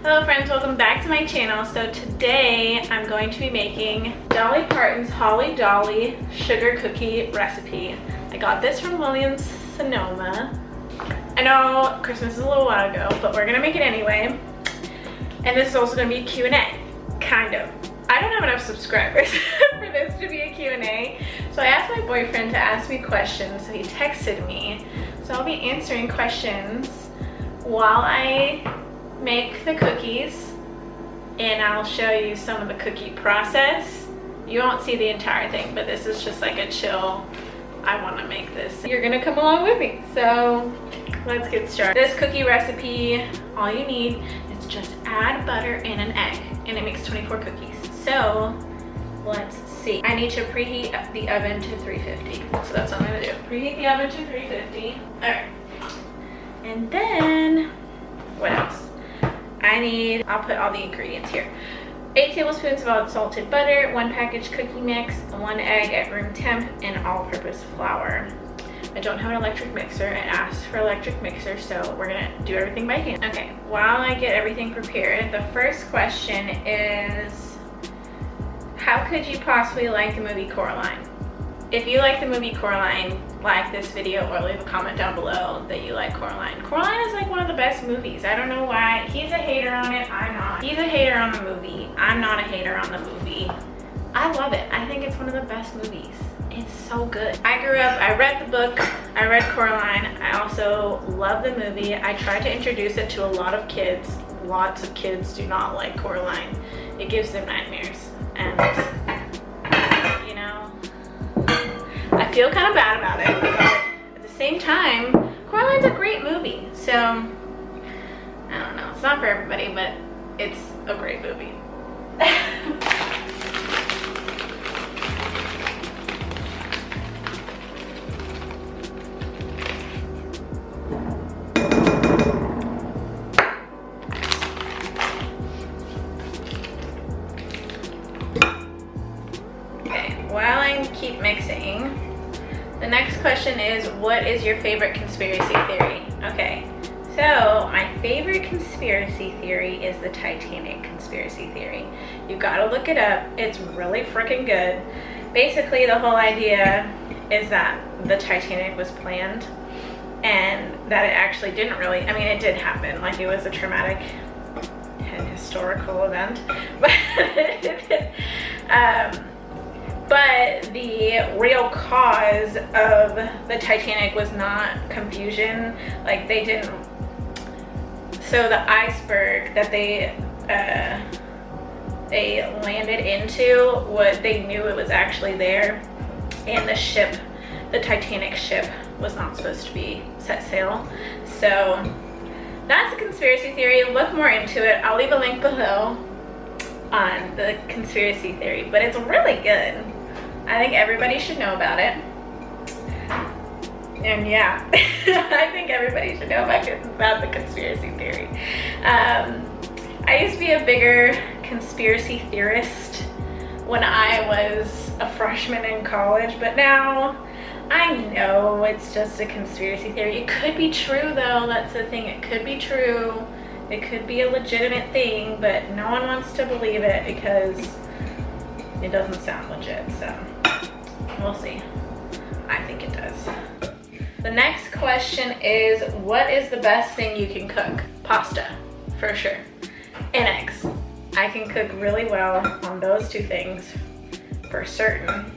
Hello friends, welcome back to my channel. So today I'm going to be making Dolly Parton's Holly Dolly sugar cookie recipe. I got this from Williams Sonoma. I know Christmas is a little while ago, but we're gonna make it anyway. And this is also gonna be a Q&A, kind of. I don't have enough subscribers for this to be a Q&A. So I asked my boyfriend to ask me questions, so he texted me. So I'll be answering questions while I make the cookies, and I'll show you some of the cookie process. You won't see the entire thing, but this is just like a chill, I want to make this. You're gonna come along with me, so let's get started. This cookie recipe, all you need is just add butter and an egg, and it makes 24 cookies. So let's see. I need to preheat the oven to 350, so that's what I'm gonna do. Preheat the oven to 350. All right, and then what else? I'll put all the ingredients here. 8 tablespoons of unsalted butter, 1 package cookie mix, 1 egg at room temp, and all-purpose flour. I don't have an electric mixer. It asked for electric mixer, so we're gonna do everything by hand. Okay, while I get everything prepared, the first question is, how could you possibly like the movie Coraline? If you like the movie Coraline, like this video or leave a comment down below that you like Coraline. Coraline is like one of the best movies. I don't know why. He's a hater on it, I'm not. He's a hater on the movie. I'm not a hater on the movie. I love it. I think it's one of the best movies. It's so good. I grew up, I read the book, I read Coraline. I also love the movie. I tried to introduce it to a lot of kids. Lots of kids do not like Coraline. It gives them nightmares. And you know, I feel kind of bad about it, but at the same time, Coraline's a great movie. So, I don't know, it's not for everybody, but it's a great movie. Okay, while I keep mixing, the next question is, what is your favorite conspiracy theory? Okay, so my favorite conspiracy theory is the Titanic conspiracy theory. You gotta look it up. It's really freaking good. Basically, the whole idea is that the Titanic was planned and that it actually didn't really, I mean, it did happen. Like, it was a traumatic and historical event. But the real cause of the Titanic was not confusion. Like, they didn't, so the iceberg that they landed into, what they knew it was actually there, and the ship, the Titanic ship, was not supposed to be set sail. So that's a conspiracy theory. Look more into it. I'll leave a link below on the conspiracy theory, but it's really good. I think everybody should know about it. And yeah, I think everybody should know about the conspiracy theory. I used to be a bigger conspiracy theorist when I was a freshman in college, but now I know it's just a conspiracy theory. It could be true though, that's the thing. It could be true. It could be a legitimate thing, but no one wants to believe it because it doesn't sound legit, so we'll see. I think it does. The next question is, what is the best thing you can cook? Pasta, for sure, and eggs. I can cook really well on those two things, for certain.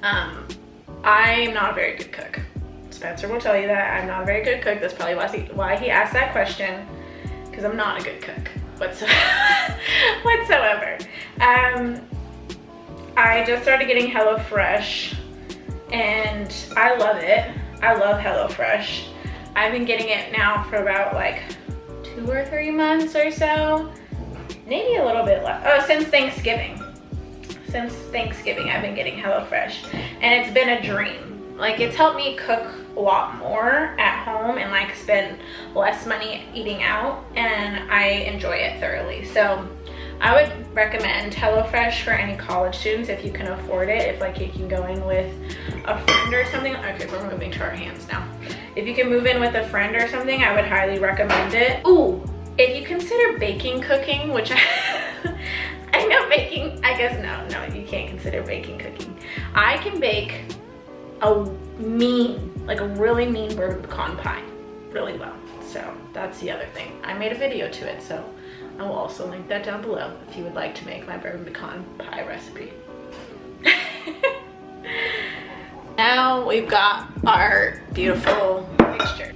I'm not a very good cook. Spencer will tell you that. I'm not a very good cook. That's probably why he asked that question, because I'm not a good cook whatsoever. I just started getting HelloFresh and I love it. I love HelloFresh. I've been getting it now for about like 2 or 3 months or so. Maybe a little bit less. Oh, since Thanksgiving. Since Thanksgiving I've been getting HelloFresh and it's been a dream. Like, it's helped me cook a lot more at home and like spend less money eating out, and I enjoy it thoroughly. So I would recommend HelloFresh for any college students if you can afford it. If like you can go in with a friend or something. Okay, we're moving to our hands now. If you can move in with a friend or something, I would highly recommend it. Ooh, if you consider baking cooking, which I know baking, I guess no, you can't consider baking cooking. I can bake a really mean bourbon pecan pie really well. So that's the other thing. I made a video to it, so I will also link that down below if you would like to make my bourbon pecan pie recipe. Now we've got our beautiful mixture.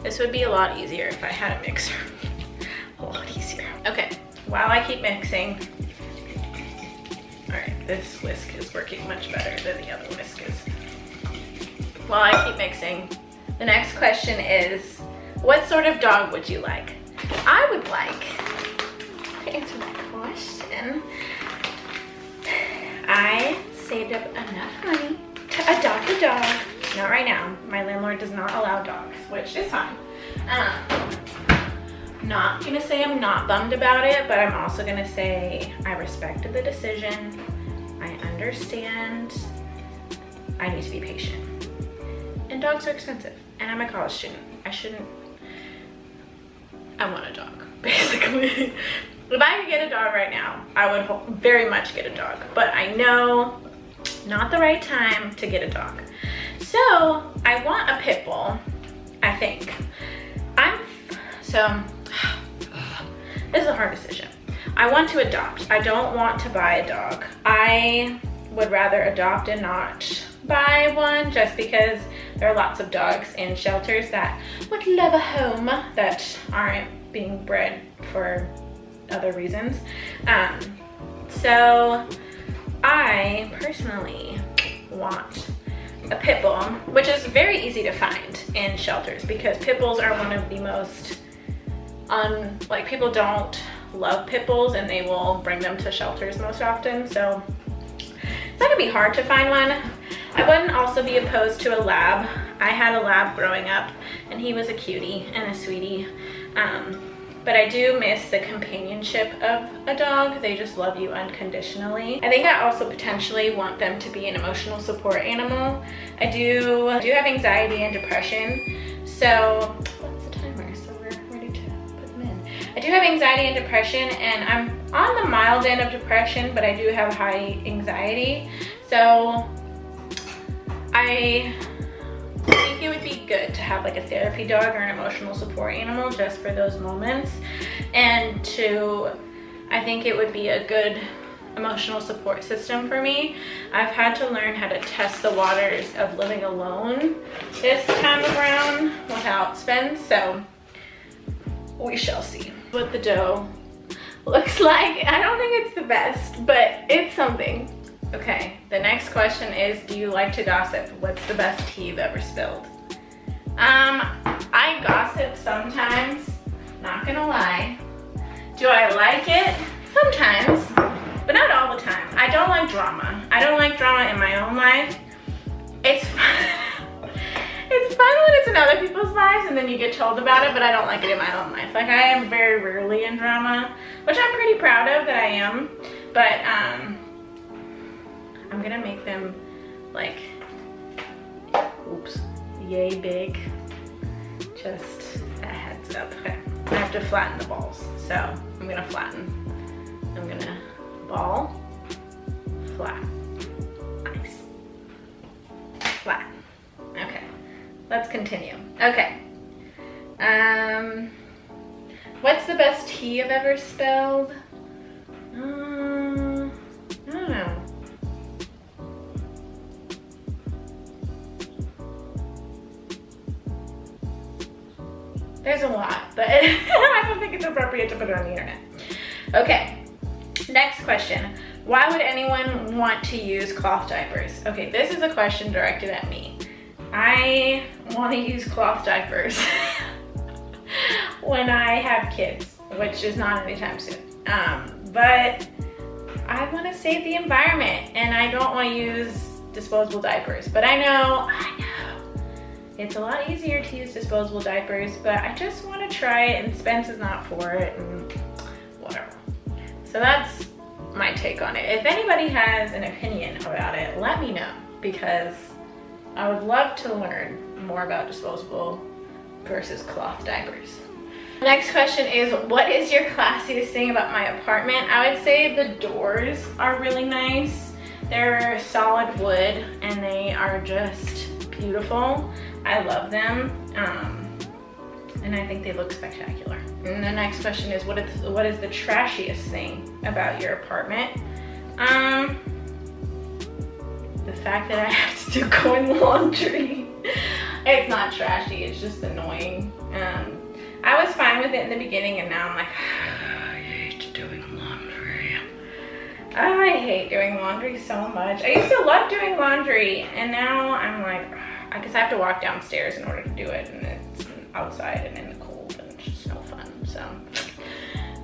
This would be a lot easier if I had a mixer. A lot easier. Okay, while I keep mixing, all right, this whisk is working much better than the other whisk is. While I keep mixing, the next question is, what sort of dog would you like? I would like, to answer that question, I saved up enough money to adopt a dog. Not right now. My landlord does not allow dogs, which is fine. Not gonna say I'm not bummed about it, but I'm also gonna say I respected the decision. I understand. I need to be patient. And dogs are expensive, and I'm a college student. I want a dog, basically. If I could get a dog right now, I would very much get a dog, but I know not the right time to get a dog. So I want a pit bull, I think. This is a hard decision. I want to adopt. I don't want to buy a dog. I would rather adopt and not buy one, just because there are lots of dogs in shelters that would love a home that aren't being bred for other reasons. So I personally want a pit bull, which is very easy to find in shelters because pit bulls are one of the most people don't love pit bulls and they will bring them to shelters most often. So it's not gonna be hard to find one. I wouldn't also be opposed to a lab. I had a lab growing up and he was a cutie and a sweetie. But I do miss the companionship of a dog. They just love you unconditionally. I think I also potentially want them to be an emotional support animal. I do have anxiety and depression. So, what's the timer? So we're ready to put them in. I do have anxiety and depression, and I'm on the mild end of depression, but I do have high anxiety. So, I think it would be good to have like a therapy dog or an emotional support animal just for those moments, and I think it would be a good emotional support system for me. I've had to learn how to test the waters of living alone this time around without Spence, so we shall see what the dough looks like. I don't think it's the best, but it's something. Okay, the next question is, do you like to gossip? What's the best tea you've ever spilled? I gossip sometimes, not gonna lie. Do I like it? Sometimes, but not all the time. I don't like drama. I don't like drama in my own life. It's fun. It's fun when it's in other people's lives and then you get told about it, but I don't like it in my own life. Like, I am very rarely in drama, which I'm pretty proud of that I am, but I'm gonna make them like, oops, yay big. Just a heads up. Okay, I have to flatten the balls. So I'm gonna flatten. I'm gonna ball, flat, nice, flat. Okay, let's continue. Okay, what's the best tea I've ever spilled? I don't know. There's a lot, but I don't think it's appropriate to put it on the internet. Okay, next question. Why would anyone want to use cloth diapers? Okay, this is a question directed at me. I want to use cloth diapers when I have kids, which is not anytime soon. But I want to save the environment and I don't want to use disposable diapers. But I know. It's a lot easier to use disposable diapers, but I just want to try it, and Spence is not for it, and whatever. So that's my take on it. If anybody has an opinion about it, let me know. because I would love to learn more about disposable versus cloth diapers. Next question is, what is your classiest thing about my apartment? I would say the doors are really nice. They're solid wood and they are just beautiful. I love them. And I think they look spectacular. And the next question is, what is the trashiest thing about your apartment? The fact that I have to do going laundry. It's not trashy, it's just annoying. I was fine with it in the beginning and now I'm like, I hate doing laundry. I hate doing laundry so much. I used to love doing laundry and now I'm like, I guess I have to walk downstairs in order to do it, and it's outside and in the cold and it's just no fun. So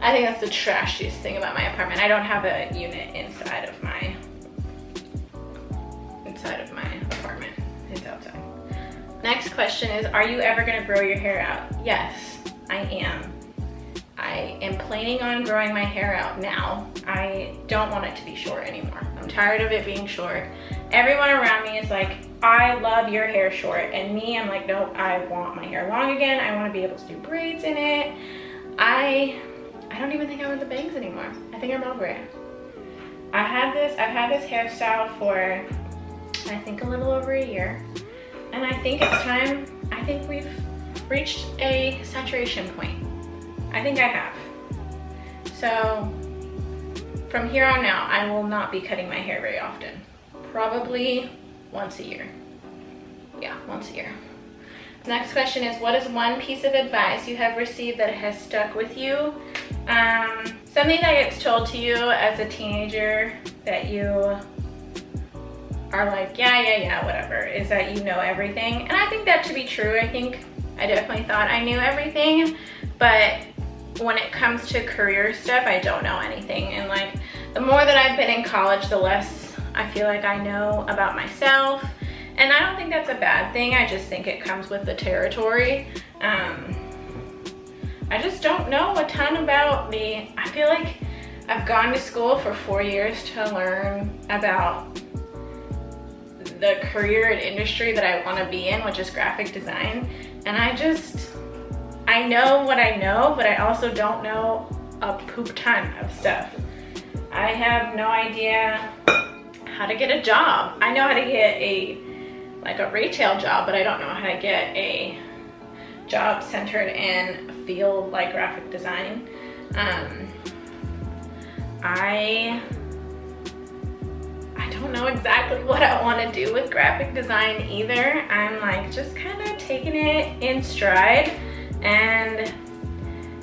I think that's the trashiest thing about my apartment. I don't have a unit inside of my apartment. It's outside. Next question is, are you ever gonna grow your hair out? Yes, I am. I am planning on growing my hair out now. I don't want it to be short anymore. I'm tired of it being short. Everyone around me is like, I love your hair short. And me, I'm like, nope, I want my hair long again. I want to be able to do braids in it. I don't even think I want the bangs anymore. I think I'm over it. I've had this hairstyle for, I think, a little over a year. And I think it's time, I think we've reached a saturation point. I think I have. So from here on out, I will not be cutting my hair very often. Probably once a year. Yeah, once a year. Next question is, what is one piece of advice you have received that has stuck with you? Something that gets told to you as a teenager that you are like, yeah, whatever, is that you know everything. And I think that to be true. I think I definitely thought I knew everything, but when it comes to career stuff, I don't know anything. And like, the more that I've been in college, the less I feel like I know about myself. And I don't think that's a bad thing. I just think it comes with the territory. I just don't know a ton about me. I feel like I've gone to school for 4 years to learn about the career and industry that I want to be in, which is graphic design. And I know what I know, but I also don't know a poop ton of stuff. I have no idea how to get a job. I know how to get a retail job, but I don't know how to get a job centered in a field like graphic design. I don't know exactly what I want to do with graphic design either. I'm like just kind of taking it in stride. And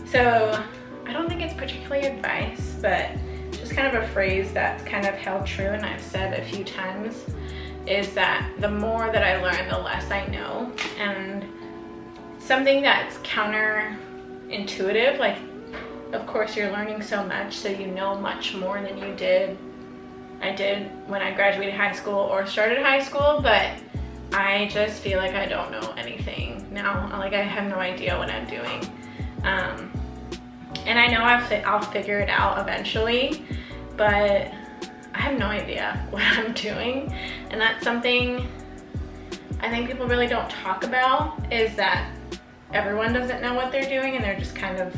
so I don't think it's particularly advice, but just kind of a phrase that's kind of held true and I've said a few times is that the more that I learn, the less I know. And something that's counterintuitive, like of course you're learning so much, so you know much more than I did when I graduated high school or started high school, but I just feel like I don't know anything now. Like I have no idea what I'm doing. And I know I'll figure it out eventually, but I have no idea what I'm doing. And that's something I think people really don't talk about, is that everyone doesn't know what they're doing and they're just kind of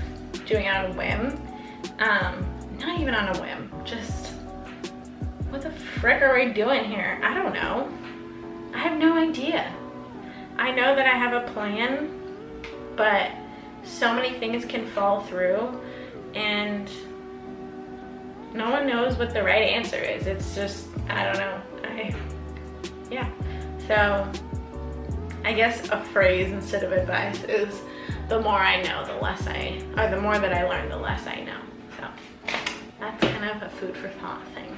doing it on a whim. Not even on a whim, just what the frick are we doing here? I don't know. I have no idea. I know that I have a plan, but so many things can fall through and no one knows what the right answer is. It's just, I don't know. Yeah. So I guess a phrase instead of advice is, the more I know, the more that I learn, the less I know. So that's kind of a food for thought thing.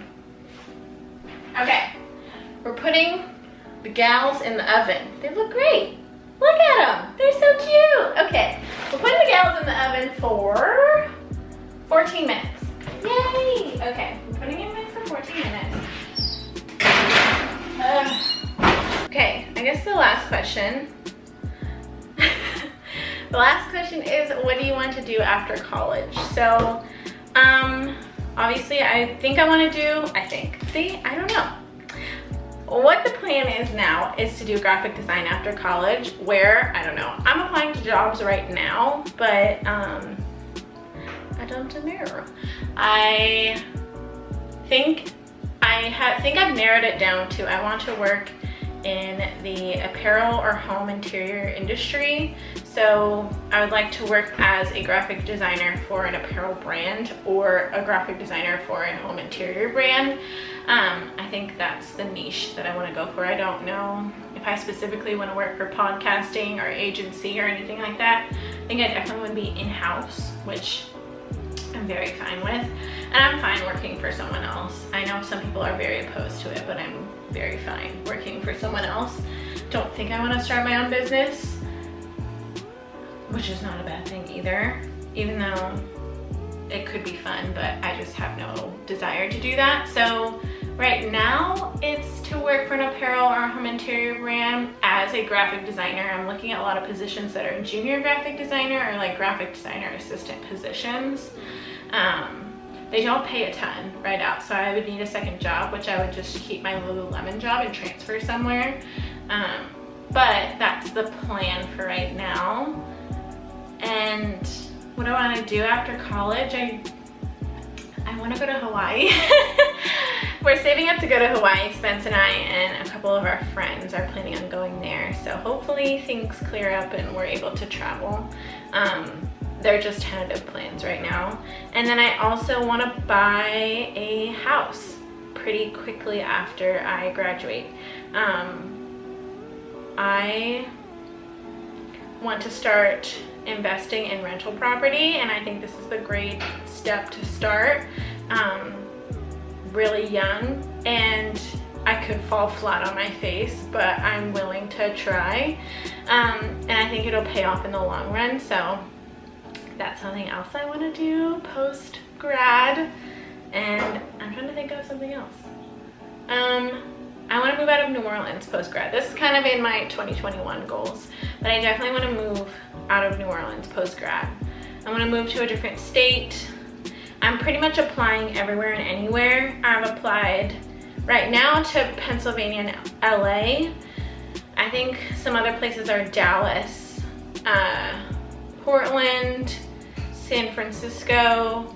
Okay, we're putting the gals in the oven. They look great. Look at them. They're so cute. Okay, we're putting the gals in the oven for 14 minutes. Yay! Okay, we're putting it in for 14 minutes. Okay, I guess the last question. The last question is, what do you want to do after college? So, obviously I think I want to do, I don't know. what the plan is now is to do graphic design after college, where, I don't know, I'm applying to jobs right now, but I don't know. I think I've narrowed it down to I want to work in the apparel or home interior industry. So I would like to work as a graphic designer for an apparel brand or a graphic designer for a home interior brand. I think that's the niche that I want to go for. I don't know if I specifically want to work for podcasting or agency or anything like that. I think I definitely want to be in-house, which I'm very fine with. And I'm fine working for someone else. I know some people are very opposed to it, but I'm very fine working for someone else. Don't think I want to start my own business, which is not a bad thing either, even though it could be fun, but I just have no desire to do that. So right now it's to work for an apparel or home interior brand as a graphic designer. I'm looking at a lot of positions that are junior graphic designer or like graphic designer assistant positions. They don't pay a ton right out, so I would need a second job, which I would just keep my Lululemon job and transfer somewhere. But that's the plan for right now. And what I want to do after college, I want to go to Hawaii. We're saving up to go to Hawaii. Spence and I and a couple of our friends are planning on going there. So hopefully things clear up and we're able to travel. They're just tentative plans right now. And then I also want to buy a house pretty quickly after I graduate. I want to start investing in rental property, and I think this is the great step to start. Really young, and I could fall flat on my face, but I'm willing to try. And I think it'll pay off in the long run. So that's something else I want to do post grad. And I'm trying to think of something else. I want to move out of New Orleans post grad. This is kind of in my 2021 goals, but I definitely want to move out of New Orleans post grad. I want to move to a different state. I'm pretty much applying everywhere and anywhere. I've applied right now to Pennsylvania and LA. I think some other places are Dallas, Portland, San Francisco,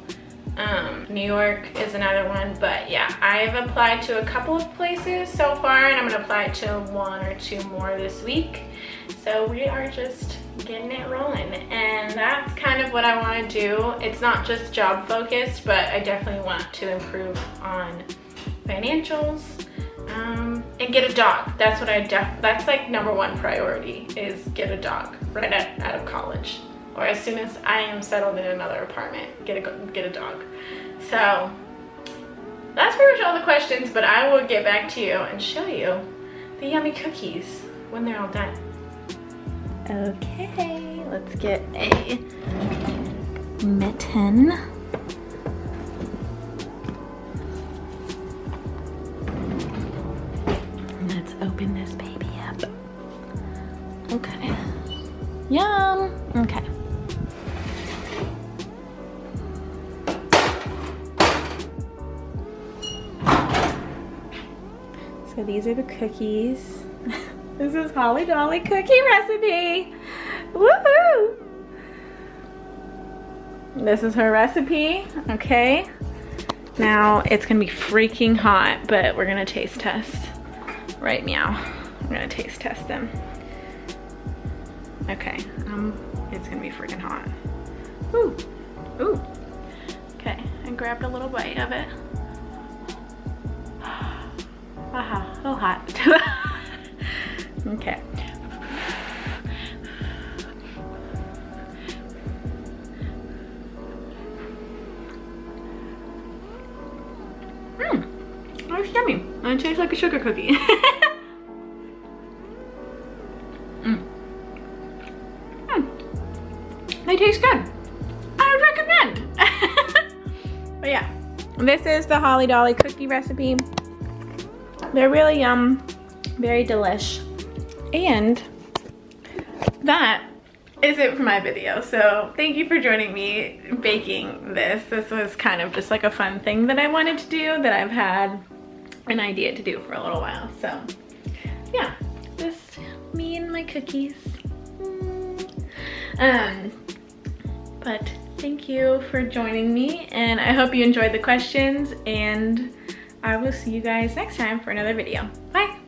New York is another one. But yeah, I've applied to a couple of places so far, and I'm gonna apply to one or two more this week. So we are just getting it rolling, and that's kind of what I want to do. It's not just job focused, but I definitely want to improve on financials, and get a dog. That's what that's like #1 priority, is get a dog right out of college, or as soon as I am settled in another apartment, get a dog. So that's pretty much all the questions, but I will get back to you and show you the yummy cookies when they're all done. Okay, let's get a mitten. Let's open this baby up. Okay. Yum. Okay. So these are the cookies. This is Holly Dolly cookie recipe. Woohoo! This is her recipe, okay? Now it's gonna be freaking hot, but we're gonna taste test right now. I'm gonna taste test them. Okay, it's gonna be freaking hot. Ooh, ooh. Okay, I grabbed a little bite of it. Aha, a little hot. Okay. That's yummy. And it tastes like a sugar cookie. They taste good. I would recommend. But yeah, this is the Holly Dolly cookie recipe. They're really very delish. And that is it for my video. So thank you for joining me baking this. This was kind of just like a fun thing that I wanted to do, that I've had an idea to do for a little while. So yeah, just me and my cookies. But thank you for joining me, and I hope you enjoyed the questions, and I will see you guys next time for another video. Bye.